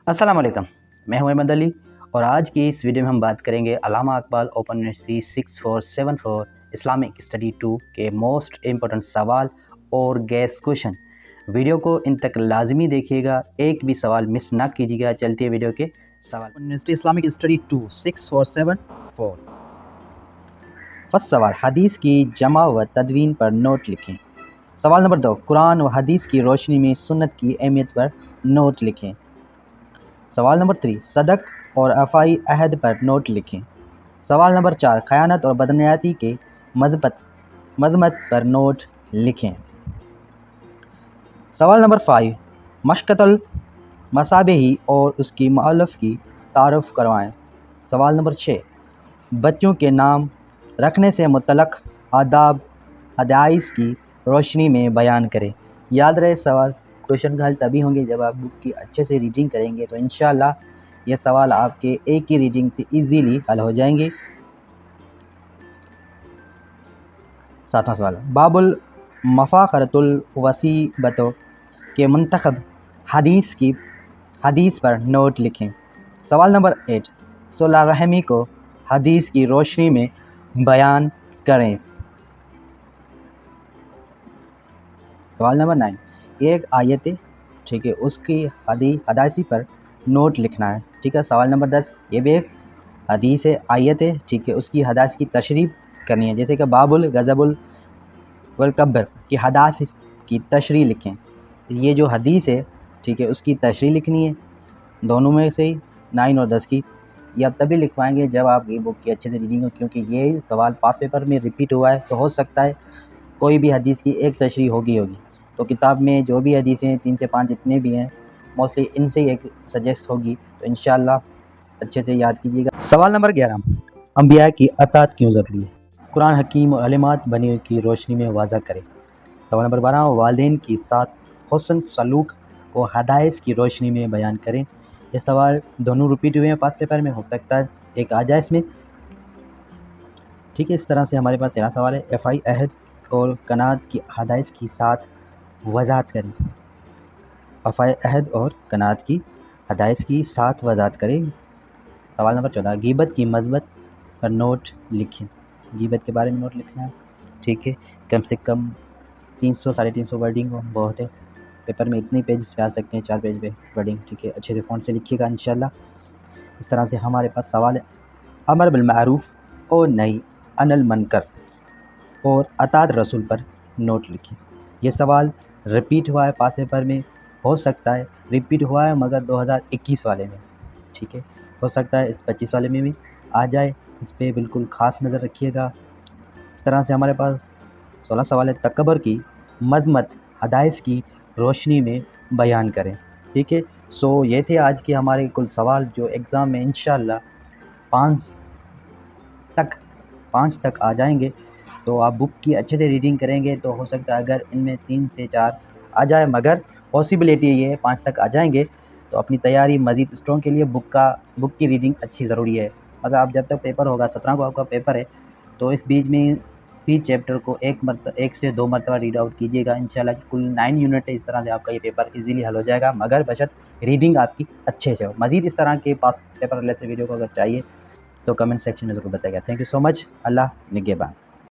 अस्सलाम वालेकुम, मैं हूं अहमद अली और आज की इस वीडियो में हम बात करेंगे Allama Iqbal open university 6474 Islamic study 2 के मोस्ट इम्पोर्टेंट सवाल और गैस क्वेश्चन। वीडियो को इन तक लाजमी देखिएगा, एक भी सवाल मिस ना कीजिएगा। चलती है वीडियो के सवाल। University Islamic study 2 6474। फर्स्ट सवाल, हदीस की जमा व तदवीन पर नोट लिखें। सवाल नंबर 2, कुरान व हदीस की रोशनी में सुन्नत की अहमियत पर नोट लिखें। सवाल नंबर 3, सदक और अफ़ाई अहद पर नोट लिखें। सवाल नंबर 4, ख़यानत और बदनियती के मज़म्मत पर नोट लिखें। सवाल नंबर 5, मशक़तुल मसाबिही और उसकी मुअल्लिफ़ की तारुफ़ करवाएं। सवाल नंबर 6, बच्चों के नाम रखने से मुतल्लक़ आदाब हदाइस की रोशनी में बयान करें। याद रहे, सवाल क्वेश्चन का हल तभी होंगे जब आप बुक की अच्छे से रीडिंग करेंगे, तो इंशाल्लाह ये सवाल आपके एक ही रीडिंग से इजीली हल हो जाएंगे। सातवां सवाल, बाबुल मफ़ाख़रतुल वसीबतो के मुंतखब हदीस पर नोट लिखें। सवाल नंबर 8, सुलह रहमी को हदीस की रोशनी में बयान करें। सवाल नंबर 9, एक आयत, ठीक है, उसकी हदायसी पर नोट लिखना है। ठीक है। सवाल नंबर 10, ये भी एक हदीस है, आयत है, ठीक है, उसकी हदायस की तशरीह करनी है। जैसे कि बाबुल गज़बुल वल कब्र की हदायस की तशरीह लिखें। ये जो हदीस है, ठीक है, उसकी तशरीह लिखनी है। दोनों में से 9 और 10 की ये आप तभी लिख पाएंगे जब आप ये बुक की अच्छे से रीडिंग हो, क्योंकि ये सवाल पास पेपर में रिपीट हुआ है, तो हो सकता है कोई भी हदीस की एक तशरीह होगी। तो किताब में जो भी हदीसें 3 से 5 जितने भी हैं, मोस्टली इनसे ही एक सजेस्ट होगी, तो इंशाल्लाह अच्छे से याद कीजिएगा। सवाल नंबर 11, अंबिया की अतात क्यों ज़रूरी है? कुरान हकीम और अलिमात बनी की रोशनी में वाज़ा करें। सवाल नंबर 12, वालिदैन के साथ हुस्न सलूक को हदायस की रोशनी में बयान करें। ये सवाल दोनों रिपीट हुए हैं पास पेपर में, हो सकता है एक आ जाए इसमें। ठीक है, इस तरह से हमारे पास 13 सवाल है। अफ़ाई अहद और कनात की हदायस की साथ वज़ाहत करें। अफ़ाई अहद और कनात की हदायस की साथ वज़ाहत करें। सवाल नंबर 14, गीबत की मज़म्मत पर नोट लिखें। गीबत के बारे में नोट लिखना है। ठीक है, कम से कम 300 350 वर्डिंग हो, बहुत है। पेपर में इतने पेज पे आ सकते हैं, 4 पेज पे वर्डिंग। ठीक है, अच्छे से फ़ॉन्ट से लिखिएगा इंशाल्लाह। इस तरह से हमारे पास सवाल है, अमर बिल मारूफ़ और नही अनिल मुनकर और अतात रसूल पर नोट लिखें। ये सवाल रिपीट हुआ है पास पेपर में, हो सकता है रिपीट हुआ है मगर 2021 वाले में। ठीक है, हो सकता है इस 25 वाले में भी आ जाए, इस पर बिल्कुल ख़ास नज़र रखिएगा। इस तरह से हमारे पास 16 सवाल है, तकबर की मज़म्मत हदायस की रोशनी में बयान करें। ठीक है, सो ये थे आज के हमारे कुल सवाल जो एग्ज़ाम में इंशाल्लाह 5 तक आ जाएंगे। तो आप बुक की अच्छे से रीडिंग करेंगे तो हो सकता है अगर इनमें 3 से 4 आ जाए, मगर पॉसिबिलिटी ये है 5 तक आ जाएंगे। तो अपनी तैयारी मज़ीद स्ट्रॉन्ग के लिए बुक की रीडिंग अच्छी ज़रूरी है। अगर आप जब तक पेपर होगा, 17 को आपका पेपर है, तो इस बीच में फी चैप्टर को 1 से 2 मरतबा रीड आउट कीजिएगा। इंशाल्लाह कुल 9 यूनिट है, इस तरह से आपका ये पेपर इजीली हल हो जाएगा, मगर बशर्त रीडिंग आपकी अच्छे से हो। मज़ीद इस तरह के पास पेपर रिलेटेड वीडियो को अगर चाहिए तो कमेंट सेक्शन में ज़रूर बताइएगा। Thank you so much. अल्लाह निगहबान।